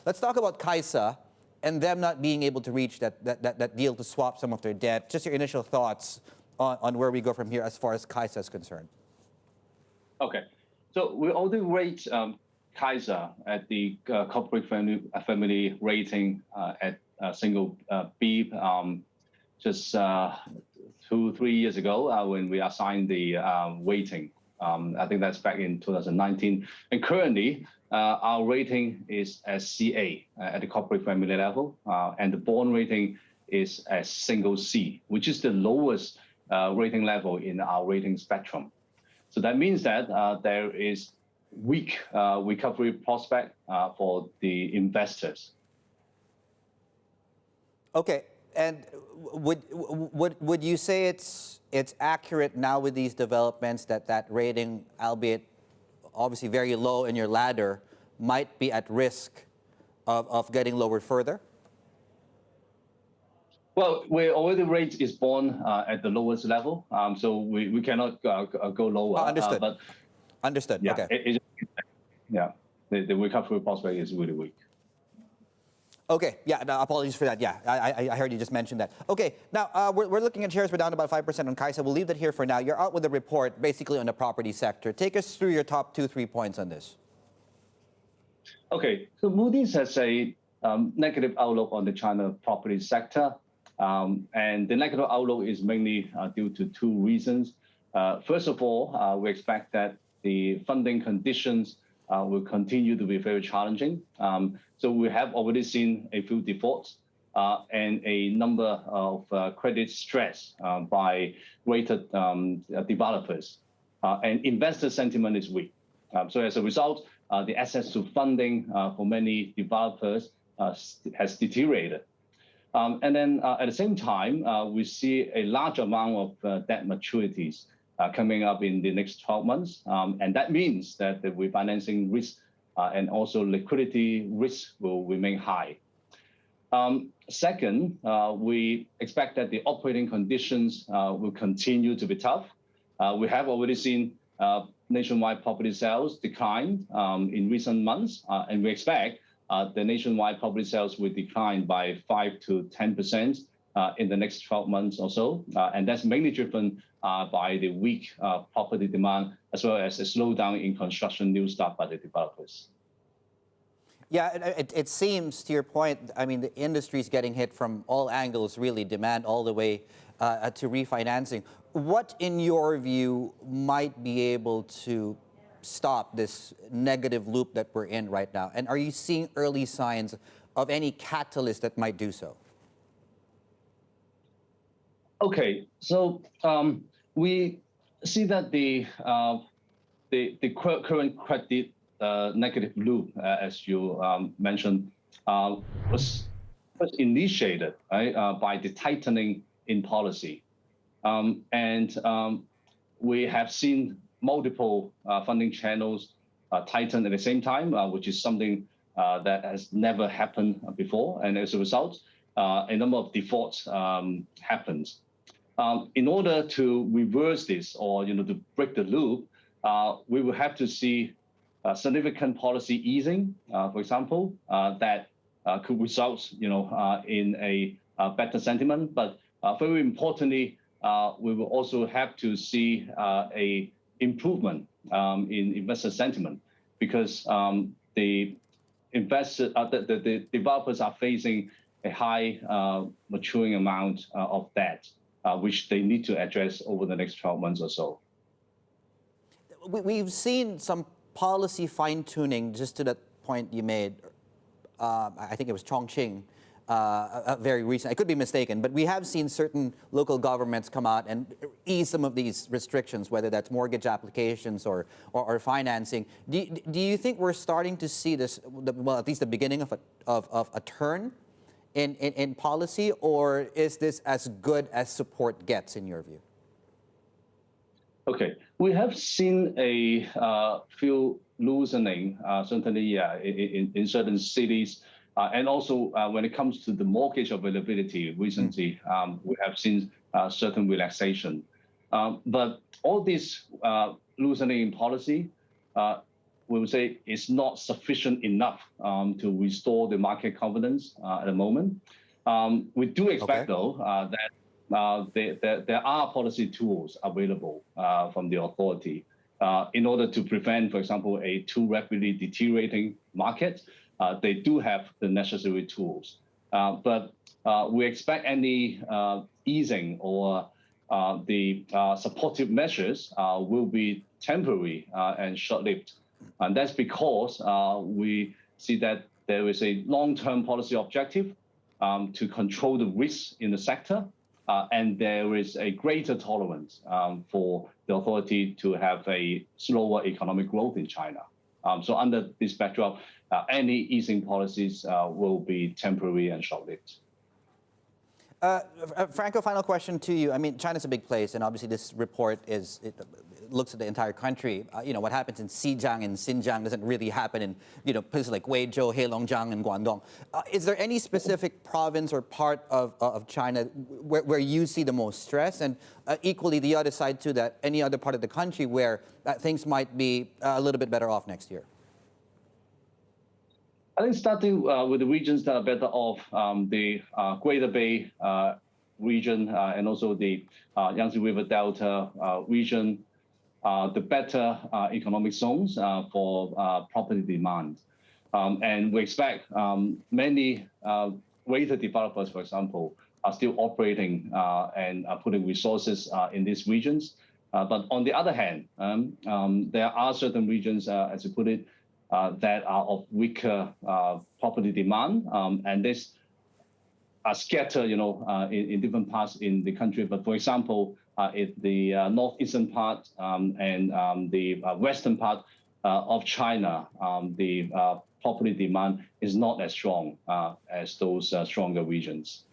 Let's talk about Kaisa and them not being able to reach that deal to swap some of their debt. Just your initial thoughts on where we go from here as far as Kaisa is concerned. Okay, so we already rate Kaisa at the corporate family rating at single B just 2-3 years ago when we assigned the weighting. I think that's back in 2019. And currently, our rating is as CA at the corporate family level, and the bond rating is as single C, which is the lowest rating level in our rating spectrum. So that means that there is weak recovery prospect for the investors. Okay, and would you say it's accurate now with these developments that rating, albeit obviously very low in your ladder, might be at risk of getting lowered further? Well, we already rate is bond at the lowest level, so we cannot go lower. Understood. But understood. Yeah, okay. The recovery prospect is really weak. Okay, yeah, no, apologies for that. Yeah, I heard you just mention that. Okay, now we're looking at shares. We're down about 5% on Kaisa. We'll leave that here for now. You're out with a report basically on the property sector. Take us through your top 2-3 points on this. Okay, so Moody's has a negative outlook on the China property sector. And the negative outlook is mainly due to 2 reasons. First of all, we expect that the funding conditions will continue to be very challenging. So we have already seen a few defaults and a number of credit stress by rated developers. And investor sentiment is weak. So as a result, the access to funding for many developers has deteriorated. And then at the same time, we see a large amount of debt maturities coming up in the next 12 months. And that means that the refinancing risk and also liquidity risk will remain high. Second, we expect that the operating conditions will continue to be tough. We have already seen nationwide property sales decline in recent months, and we expect the nationwide property sales will decline by 5 to 10% in the next 12 months or so. And that's mainly driven by the weak property demand, as well as a slowdown in construction new start by the developers. Yeah, it seems, to your point, I mean, the industry is getting hit from all angles, really, demand all the way to refinancing. What, in your view, might be able to stop this negative loop that we're in right now? And are you seeing early signs of any catalyst that might do so? Okay, so we see that the current credit negative loop, as you mentioned, was initiated by the tightening in policy. And we have seen multiple funding channels tighten at the same time, which is something that has never happened before. And as a result, a number of defaults happens. In order to reverse this, or to break the loop, we will have to see significant policy easing, for example, that could result, in a better sentiment. But very importantly, we will also have to see a improvement in investor sentiment, because the developers are facing a high maturing amount of debt, which they need to address over the next 12 months or so. We've seen some policy fine-tuning, just to that point you made. I think it was Chongqing, very recent. I could be mistaken, but we have seen certain local governments come out and ease some of these restrictions, whether that's mortgage applications or financing. Do you think we're starting to see this, well, at least the beginning of a turn in policy, or is this as good as support gets, in your view? Okay, we have seen a few loosening, certainly in certain cities. And also, when it comes to the mortgage availability, recently, we have seen certain relaxation. But all this loosening in policy we would say is not sufficient enough to restore the market confidence at the moment. We do expect, though, that there are policy tools available from the authority in order to prevent, for example, a too rapidly deteriorating market. They do have the necessary tools. But we expect any easing or the supportive measures will be temporary and short-lived. And that's because we see that there is a long-term policy objective to control the risks in the sector, and there is a greater tolerance for the authority to have a slower economic growth in China. So under this backdrop, any easing policies will be temporary and short-lived. Franco, final question to you. I mean, China's a big place, and obviously this report looks at the entire country. What happens in Xinjiang and Xinjiang doesn't really happen in places like Guizhou, Heilongjiang, and Guangdong. Is there any specific province or part of China where you see the most stress? And equally, the other side to that, any other part of the country where things might be a little bit better off next year? I think starting with the regions that are better off, the Greater Bay region and also the Yangtze River Delta region, the better economic zones for property demand. And we expect many greater developers, for example, are still operating and are putting resources in these regions. But on the other hand, there are certain regions, as you put it, that are of weaker property demand, and this are scattered, in different parts in the country. But for example, in the northeastern part and the western part of China, the property demand is not as strong as those stronger regions.